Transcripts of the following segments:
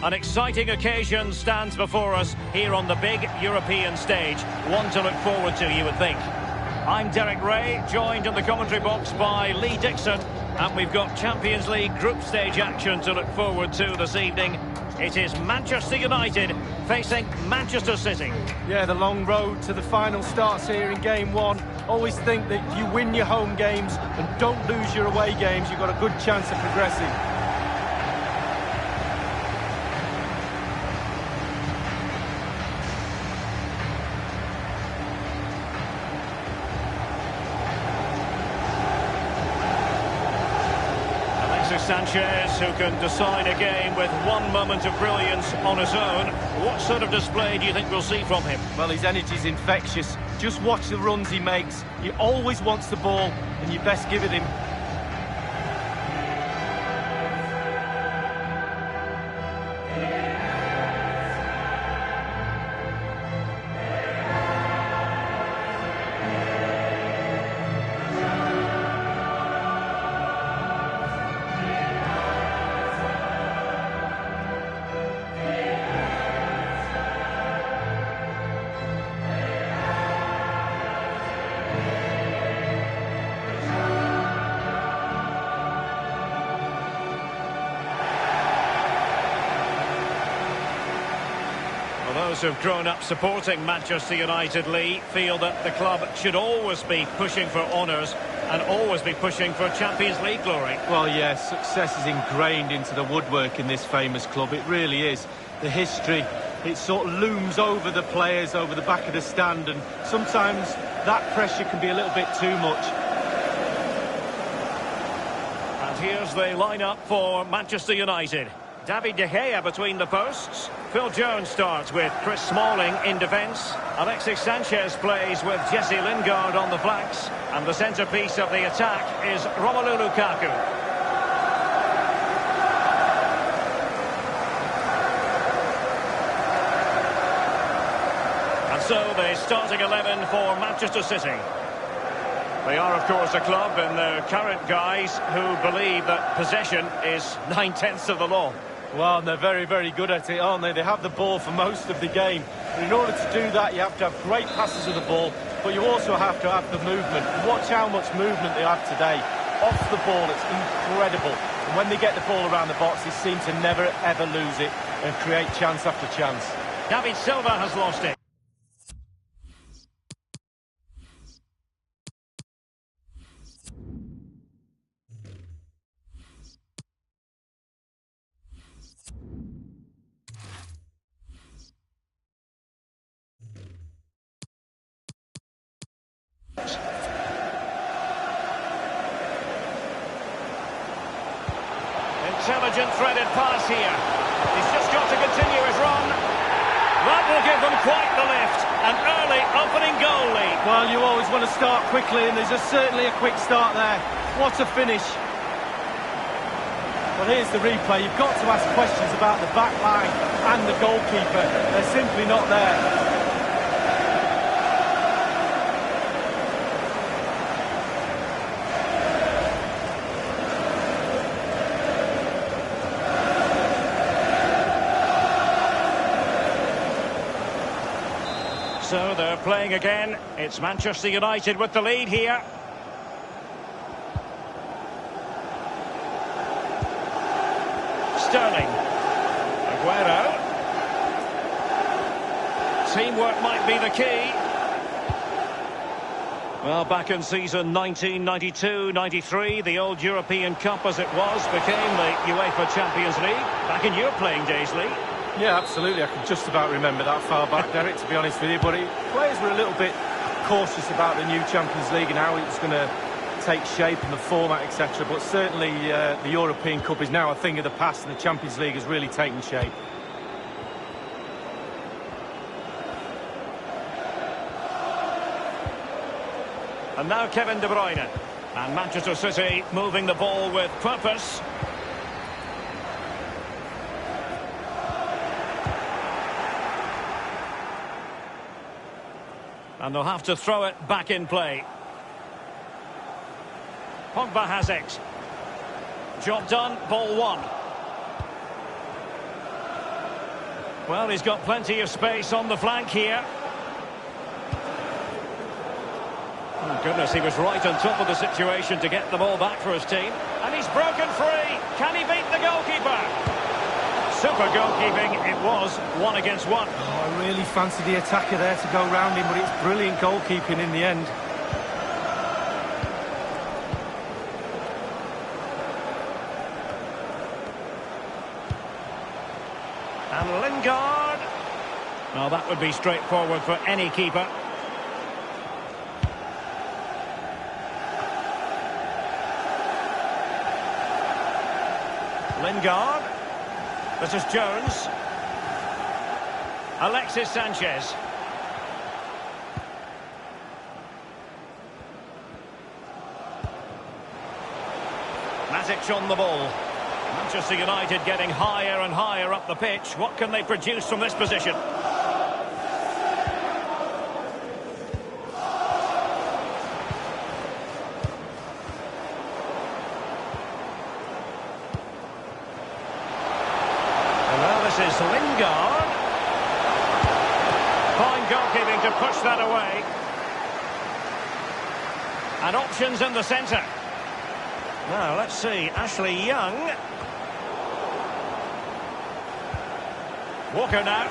An exciting occasion stands before us here on the big European stage. One to look forward to, you would think. I'm Derek Ray, joined in the commentary box by Lee Dixon. And we've got Champions League group stage action to look forward to this evening. It is Manchester United facing Manchester City. Yeah, the long road to the final starts here in game one. Always think that if you win your home games and don't lose your away games, you've got a good chance of progressing. Sanchez, who can decide a game with one moment of brilliance on his own. What sort of display do you think we'll see from him? Well, his energy's infectious. Just watch the runs he makes. He always wants the ball, and you best give it him. Those who've grown up supporting Manchester United, Lee, feel that the club should always be pushing for honours and always be pushing for Champions League glory. Well, yes, success is ingrained into the woodwork in this famous club. It really is. The history, it sort of looms over the players, over the back of the stand, and sometimes that pressure can be a little bit too much. And here's the lineup for Manchester United. David De Gea between the posts. Phil Jones starts with Chris Smalling in defence. Alexis Sanchez plays with Jesse Lingard on the flanks. And the centrepiece of the attack is Romelu Lukaku. And so the starting 11 for Manchester City. They are, of course, a club in their current guise who believe that possession is 9/10 of the law. Well, they're very, very good at it, aren't they? They have the ball for most of the game. But in order to do that, you have to have great passes of the ball, but you also have to have the movement. Watch how much movement they have today. Off the ball, it's incredible. And when they get the ball around the box, they seem to never, ever lose it and create chance after chance. David Silva has lost it. Intelligent threaded pass here. He's just got to continue his run. That will give them quite the lift. An early opening goal lead. Well, you always want to start quickly, and there's certainly a quick start there. What a finish. Well, here's the replay. You've got to ask questions about the back line and the goalkeeper. They're simply not there. So they're playing again. It's Manchester United with the lead here. Sterling. Aguero. Teamwork might be the key. Well, back in season 1992-93, the old European Cup as it was became the UEFA Champions League. Back in your playing days, Lee. Yeah, absolutely. I can just about remember that far back, Derek, to be honest with you. But players were a little bit cautious about the new Champions League and how it was going to take shape and the format, etc. But certainly the European Cup is now a thing of the past, and the Champions League has really taken shape. And now Kevin De Bruyne. And Manchester City moving the ball with purpose. And they'll have to throw it back in play. Pogba has it. Job done, ball one. Well, he's got plenty of space on the flank here. Oh, goodness, he was right on top of the situation to get the ball back for his team. And he's broken free. Can he beat the goalkeeper? Super goalkeeping. It was 1 against 1. Oh, I really fancy the attacker there to go round him, but it's brilliant goalkeeping in the end. And Lingard. Well, that would be straightforward for any keeper. Lingard. This is Jones. Alexis Sanchez. Matic on the ball. Manchester United getting higher and higher up the pitch. What can they produce from this position? And now this is Lingard. Fine goalkeeping to push that away. And options in the centre. Now, let's see. Ashley Young. Walker now.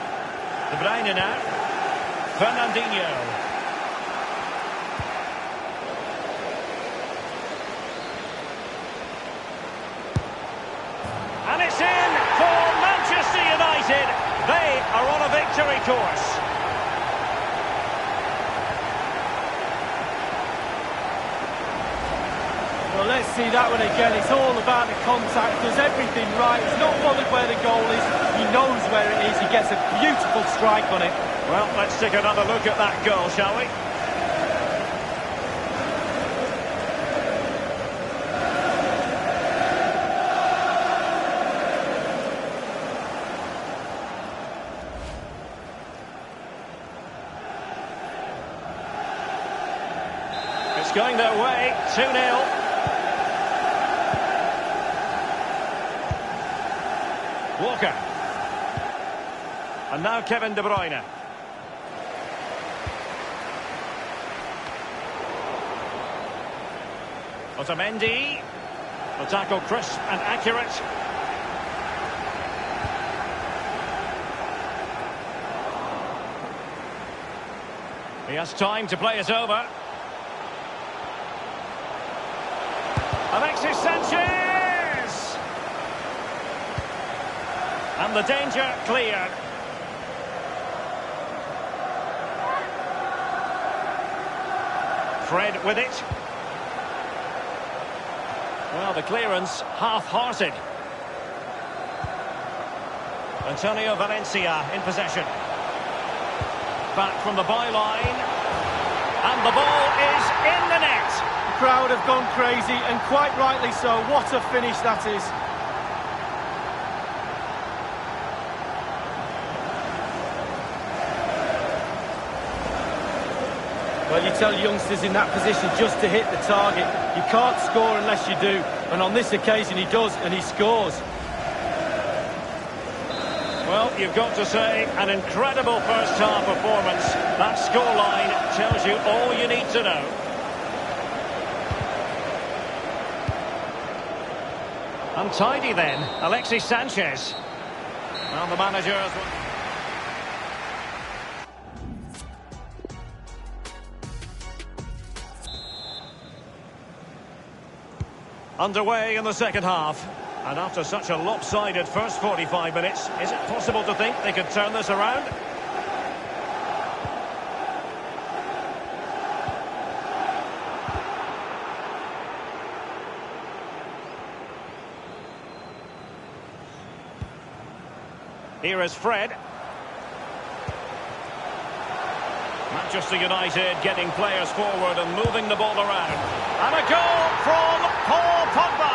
De Bruyne now. Fernandinho. And it's in for Manchester United. They are on a victory course. Well, let's see that one again. It's all about the contact, does everything right. He's not bothered where the goal is. He knows where it is. He gets a beautiful strike on it. Well, let's take another look at that goal, shall we? It's going their way, 2-0. Walker. And now Kevin De Bruyne. Otamendi. The tackle crisp and accurate. He has time to play it over. Alexis Sanchez! And the danger cleared. Fred with it. Well, the clearance half-hearted. Antonio Valencia in possession. Back from the byline. And the ball is in the net. The crowd have gone crazy, and quite rightly so. What a finish that is. Well, you tell youngsters in that position just to hit the target. You can't score unless you do. And on this occasion he does, and he scores. Well, you've got to say, an incredible first-half performance. That scoreline tells you all you need to know. Untidy then, Alexis Sanchez. Well, the manager as well. Underway in the second half. And after such a lopsided first 45 minutes, is it possible to think they could turn this around? Here is Fred. Manchester United getting players forward and moving the ball around. And a goal from Paul Pogba.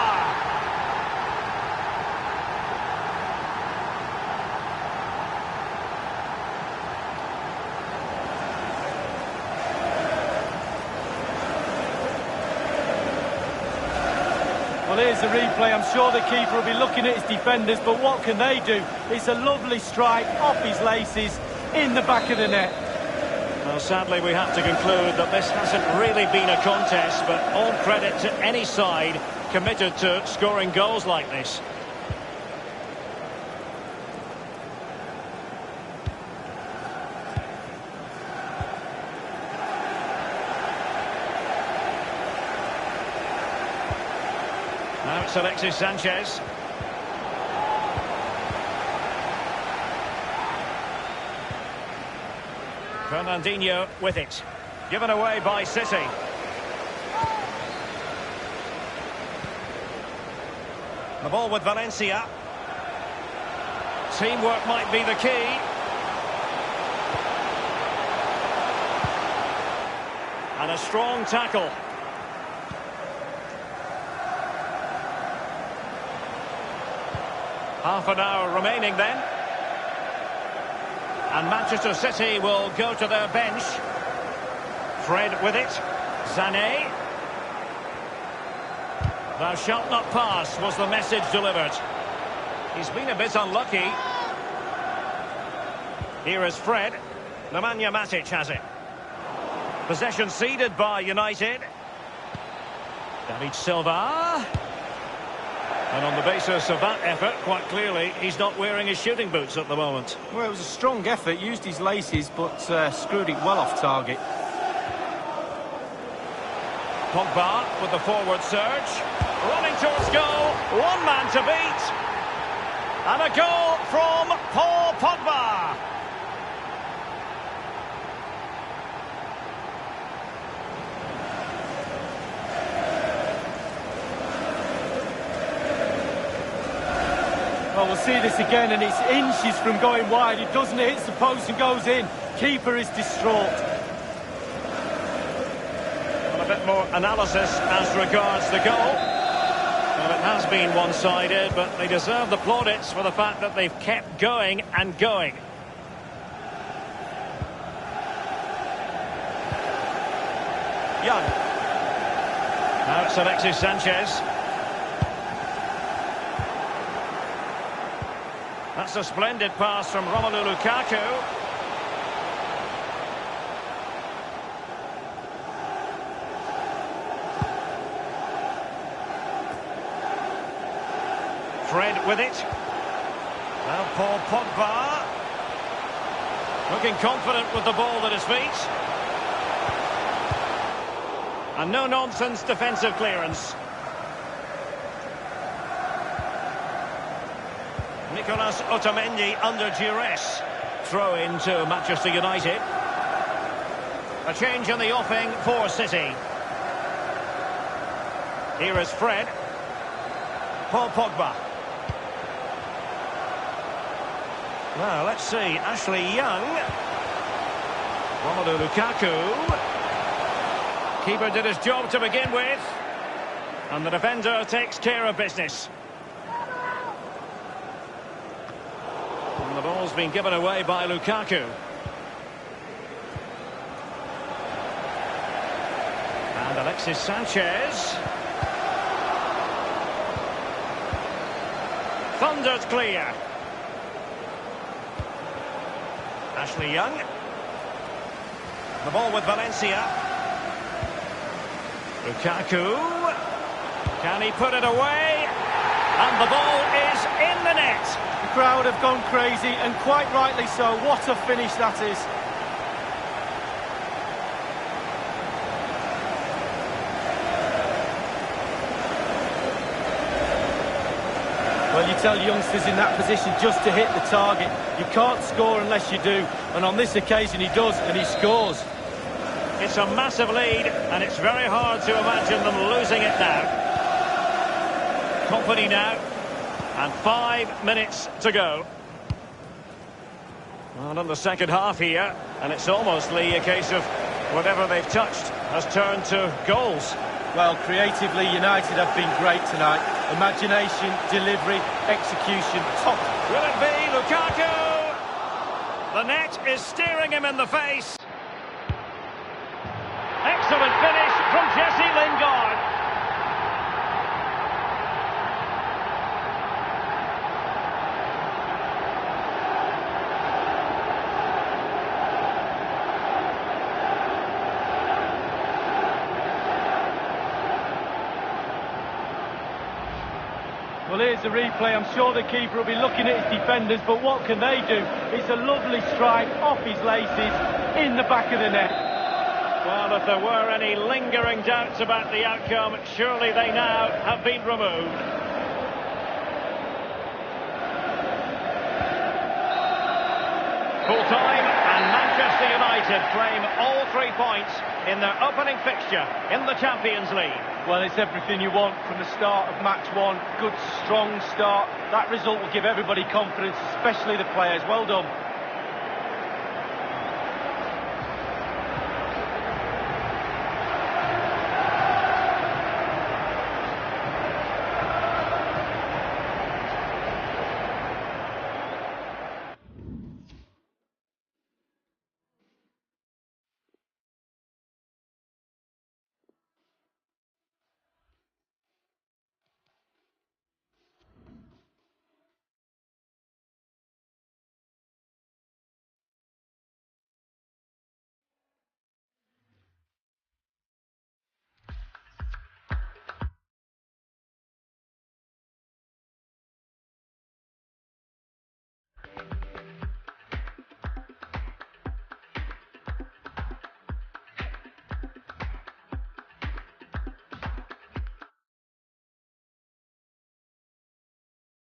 Well, here's the replay. I'm sure the keeper will be looking at his defenders, but what can they do? It's a lovely strike off his laces in the back of the net. Well, sadly, we have to conclude that this hasn't really been a contest, but all credit to any side committed to scoring goals like this. Now it's Alexis Sanchez. Fernandinho with it. Given away by City. The ball with Valencia. Teamwork might be the key. And a strong tackle. Half an hour remaining then. And Manchester City will go to their bench. Fred with it. Sané. Thou shalt not pass was the message delivered. He's been a bit unlucky. Here is Fred. Nemanja Matic has it. Possession ceded by United. David Silva. And on the basis of that effort, quite clearly, he's not wearing his shooting boots at the moment. Well, it was a strong effort, used his laces, but screwed it well off target. Pogba with the forward surge. Running towards goal. One man to beat. And a goal from Paul Pogba. Well, we'll see this again, and it's inches from going wide. It doesn't hit the post and goes in. Keeper is distraught. Well, a bit more analysis as regards the goal. Well, it has been one-sided, but they deserve the plaudits for the fact that they've kept going and going. Young. Now it's Alexis Sanchez. That's a splendid pass from Romelu Lukaku. Fred with it. Now Paul Pogba. Looking confident with the ball at his feet. And no-nonsense defensive clearance. Nicolas Otamendi under duress. Throw into Manchester United. A change in the offing for City. Here is Fred. Paul Pogba. Well, let's see. Ashley Young. Romelu Lukaku. Keeper did his job to begin with. And the defender takes care of business. And the ball's been given away by Lukaku. And Alexis Sanchez. Thundered clear. Ashley Young. The ball with Valencia. Lukaku. Can he put it away? And the ball is in the net. The crowd have gone crazy, and quite rightly so. What a finish that is. Well, you tell youngsters in that position just to hit the target. You can't score unless you do, and on this occasion he does, and he scores. It's a massive lead, and it's very hard to imagine them losing it now. Company now, and 5 minutes to go. Well, in the second half here, and it's almost, Lee, a case of whatever they've touched has turned to goals. Well, creatively, United have been great tonight. Imagination, delivery, execution, top. Will it be Lukaku? The net is staring him in the face. Excellent finish from Jesse Lingard. Well, here's the replay. I'm sure the keeper will be looking at his defenders, but what can they do? It's a lovely strike off his laces in the back of the net. Well, if there were any lingering doubts about the outcome, surely they now have been removed. Full time, and Manchester United claim all 3 points in their opening fixture in the Champions League. Well, it's everything you want from the start of match one. Good, strong start. That result will give everybody confidence, especially the players. Well done.